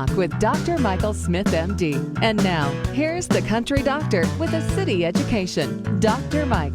Talk with Dr. Michael Smith, MD. And now, here's the country doctor with a city education, Dr. Mike.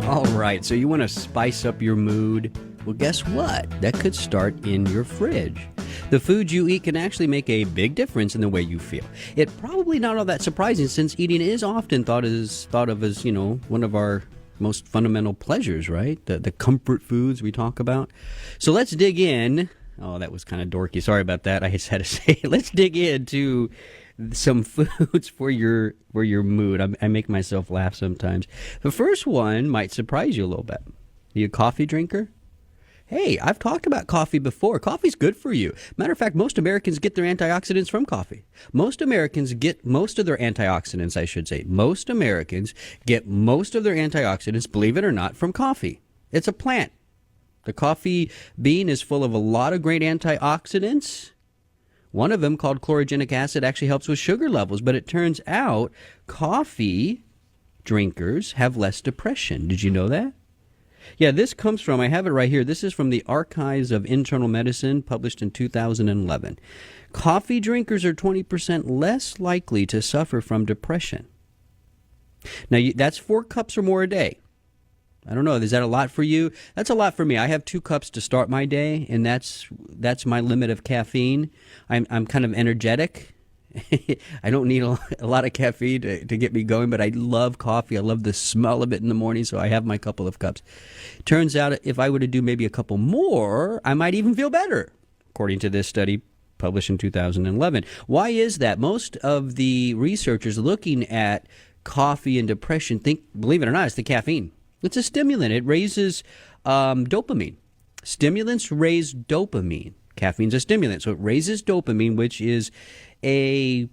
All right, so you want to spice up your mood? Well, guess what? That could start in your fridge. The food you eat can actually make a big difference in the way you feel. It's probably not all that surprising since eating is often thought of as, one of our most fundamental pleasures, right? The comfort foods we talk about. So let's dig in. Oh, that was kind of dorky. Sorry about that. I just had to say it. Let's dig into some foods for your mood. I make myself laugh sometimes. The first one might surprise you a little bit. Are you a coffee drinker? Hey, I've talked about coffee before. Coffee's good for you. Matter of fact, most Americans get their antioxidants from coffee. Most Americans get most of their antioxidants, I should say. Most Americans get most of their antioxidants, believe it or not, from coffee. It's a plant. The coffee bean is full of a lot of great antioxidants. One of them, called chlorogenic acid, actually helps with sugar levels. But it turns out coffee drinkers have less depression. Did you know that? Yeah, this comes from, I have it right here, this is from the Archives of Internal Medicine, published in 2011. Coffee drinkers are 20% less likely to suffer from depression. Now, that's 4 cups or more a day. I don't know, is that a lot for you? That's a lot for me. I have 2 cups to start my day, and that's my limit of caffeine. I'm kind of energetic. I don't need a lot of caffeine to get me going, but I love coffee. I love the smell of it in the morning, so I have my couple of cups. Turns out if I were to do maybe a couple more, I might even feel better, according to this study published in 2011. Why is that? Most of the researchers looking at coffee and depression think, believe it or not, it's the caffeine. It's a stimulant. It raises dopamine. Stimulants raise dopamine. Caffeine's a stimulant, so it raises dopamine, which is a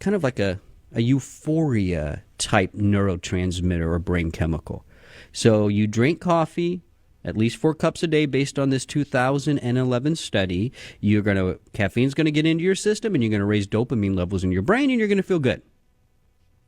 kind of like a euphoria type neurotransmitter or brain chemical. So you drink coffee, at least 4 cups a day based on this 2011 study. Caffeine's going to get into your system, and you're going to raise dopamine levels in your brain, and you're going to feel good.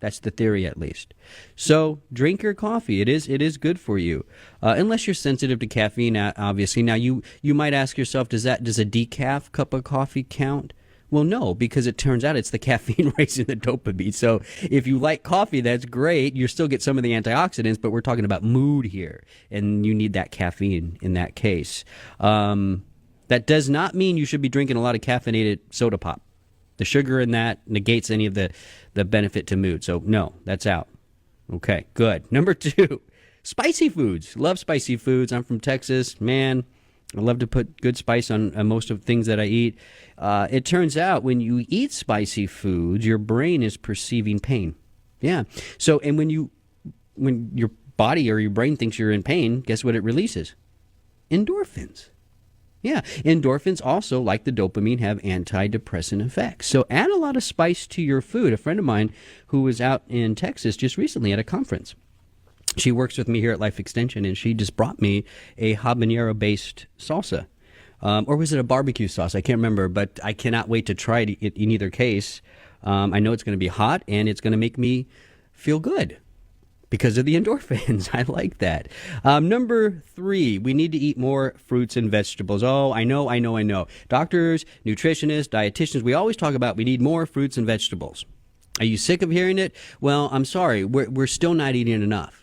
That's the theory, at least. So drink your coffee. It is good for you, unless you're sensitive to caffeine. Obviously, now you might ask yourself, does a decaf cup of coffee count? Well, no, because it turns out it's the caffeine raising the dopamine. So if you like coffee, that's great. You still get some of the antioxidants, but we're talking about mood here, and you need that caffeine in that case. That does not mean you should be drinking a lot of caffeinated soda pop. The sugar in that negates any of the benefit to mood. So, no, that's out. Okay, good. Number 2, spicy foods. Love spicy foods. I'm from Texas. Man, I love to put good spice on most of the things that I eat. It turns out when you eat spicy foods, your brain is perceiving pain. Yeah. So, and when your body or your brain thinks you're in pain, guess what it releases? Endorphins. Yeah, endorphins also, like the dopamine, have antidepressant effects. So add a lot of spice to your food. A friend of mine who was out in Texas just recently at a conference, she works with me here at Life Extension, and she just brought me a habanero-based salsa. Or was it a barbecue sauce? I can't remember, but I cannot wait to try it in either case. I know it's going to be hot, and it's going to make me feel good because of the endorphins. I like that. Number 3, we need to eat more fruits and vegetables. Oh, I know. Doctors, nutritionists, dietitians, we always talk about we need more fruits and vegetables. Are you sick of hearing it? Well, I'm sorry. We're still not eating enough.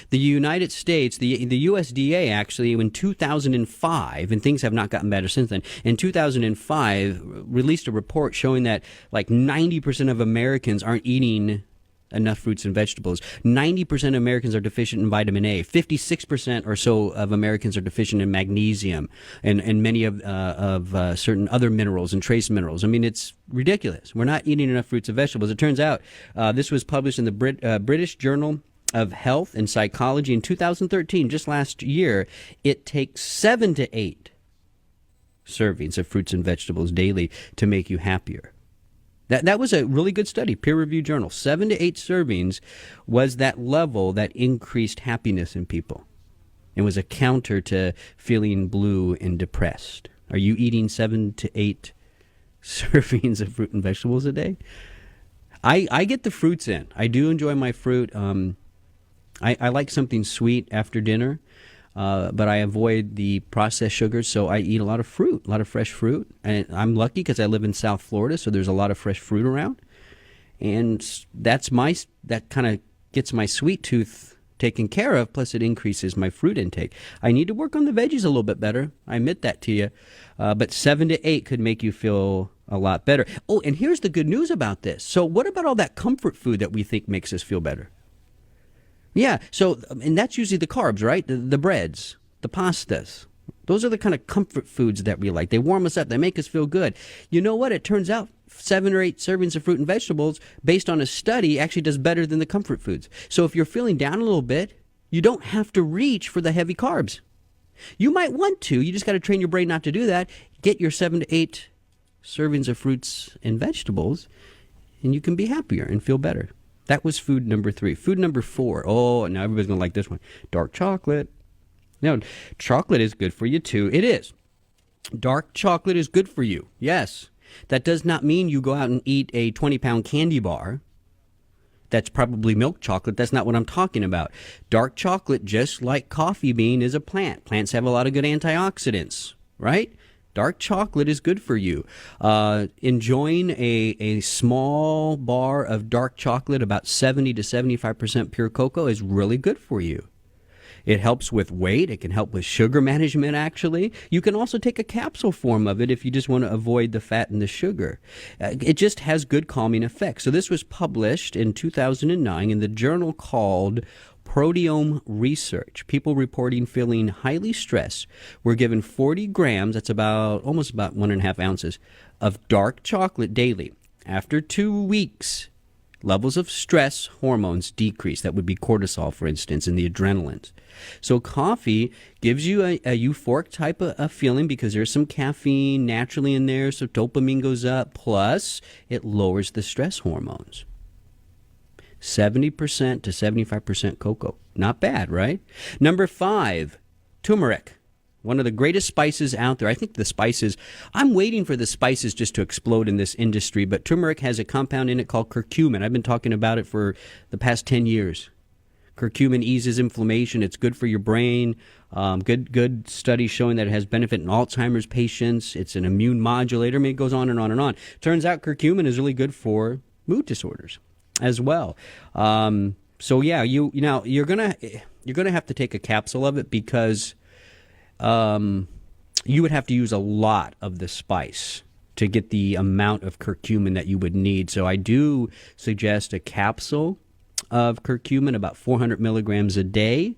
The United States, the USDA actually, in 2005, and things have not gotten better since then, in 2005 released a report showing that like 90% of Americans aren't eating enough fruits and vegetables. 90% of Americans are deficient in vitamin A. 56% or so of Americans are deficient in magnesium and many of certain other minerals and trace minerals. I mean, it's ridiculous. We're not eating enough fruits and vegetables. It turns out this was published in the British Journal of Health and Psychology in 2013, just last year. It takes 7 to 8 servings of fruits and vegetables daily to make you happier. That was a really good study, peer-reviewed journal. 7 to 8 servings was that level that increased happiness in people. It was a counter to feeling blue and depressed. Are you eating 7 to 8 servings of fruit and vegetables a day? I get the fruits in. I do enjoy my fruit. I like something sweet after dinner, but I avoid the processed sugars, so I eat a lot of fruit, a lot of fresh fruit. And I'm lucky because I live in South Florida, so there's a lot of fresh fruit around. And that kind of gets my sweet tooth taken care of, plus it increases my fruit intake. I need to work on the veggies a little bit better. I admit that to you. But 7 to 8 could make you feel a lot better. Oh, and here's the good news about this. So what about all that comfort food that we think makes us feel better? Yeah, so, and that's usually the carbs, right? The breads, the pastas. Those are the kind of comfort foods that we like. They warm us up. They make us feel good. You know what? It turns out 7 or 8 servings of fruit and vegetables, based on a study, actually does better than the comfort foods. So if you're feeling down a little bit, you don't have to reach for the heavy carbs. You might want to. You just got to train your brain not to do that. Get your 7 to 8 servings of fruits and vegetables, and you can be happier and feel better. That was food number 3. Food number 4. Oh, now everybody's going to like this one. Dark chocolate. Now, chocolate is good for you, too. It is. Dark chocolate is good for you. Yes. That does not mean you go out and eat a 20-pound candy bar. That's probably milk chocolate. That's not what I'm talking about. Dark chocolate, just like coffee bean, is a plant. Plants have a lot of good antioxidants, right? Dark chocolate is good for you. Enjoying a small bar of dark chocolate, about 70 to 75% pure cocoa, is really good for you. It helps with weight. It can help with sugar management, actually. You can also take a capsule form of it if you just want to avoid the fat and the sugar. It just has good calming effects. So this was published in 2009 in the journal called Proteome Research. People reporting feeling highly stressed were given 40 grams, that's almost about 1.5 ounces, of dark chocolate daily. After 2 weeks, levels of stress hormones decrease. That would be cortisol, for instance, and the adrenalines. So coffee gives you a euphoric type of feeling because there's some caffeine naturally in there, so dopamine goes up, plus it lowers the stress hormones. 70% to 75% cocoa. Not bad, right? Number 5, turmeric. One of the greatest spices out there. I think the spices, I'm waiting for the spices just to explode in this industry, but turmeric has a compound in it called curcumin. I've been talking about it for the past 10 years. Curcumin eases inflammation. It's good for your brain. Good studies showing that it has benefit in Alzheimer's patients. It's an immune modulator. I mean, it goes on and on and on. Turns out curcumin is really good for mood disorders as well. So yeah, you're gonna have to take a capsule of it because you would have to use a lot of the spice to get the amount of curcumin that you would need. So I do suggest a capsule of curcumin, about 400 milligrams a day,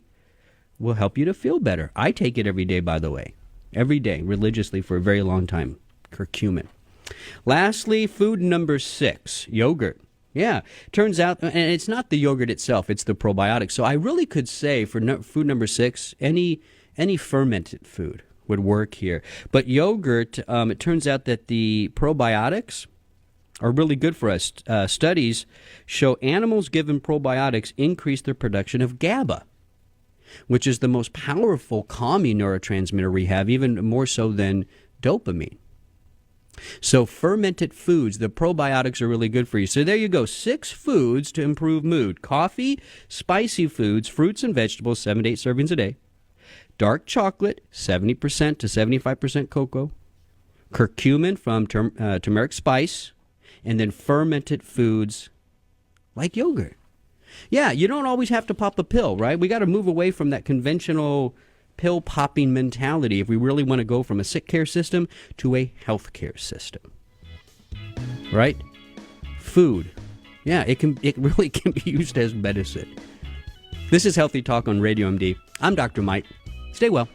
will help you to feel better. I take it every day, by the way. Every day, religiously for a very long time, curcumin. Lastly, food number 6, yogurt. Yeah, turns out, and it's not the yogurt itself, it's the probiotics. So I really could say for food number 6, any fermented food would work here. But yogurt, it turns out that the probiotics are really good for us. Studies show animals given probiotics increase their production of GABA, which is the most powerful calming neurotransmitter we have, even more so than dopamine. So fermented foods, the probiotics are really good for you. So there you go, 6 foods to improve mood. Coffee, spicy foods, fruits and vegetables, 7 to 8 servings a day. Dark chocolate, 70% to 75% cocoa. Curcumin from turmeric spice. And then fermented foods like yogurt. Yeah, you don't always have to pop a pill, right? We got to move away from that conventional pill-popping mentality if we really want to go from a sick care system to a health care system. Right? Food. Yeah, it really can be used as medicine. This is Healthy Talk on Radio MD. I'm Dr. Mike. Stay well.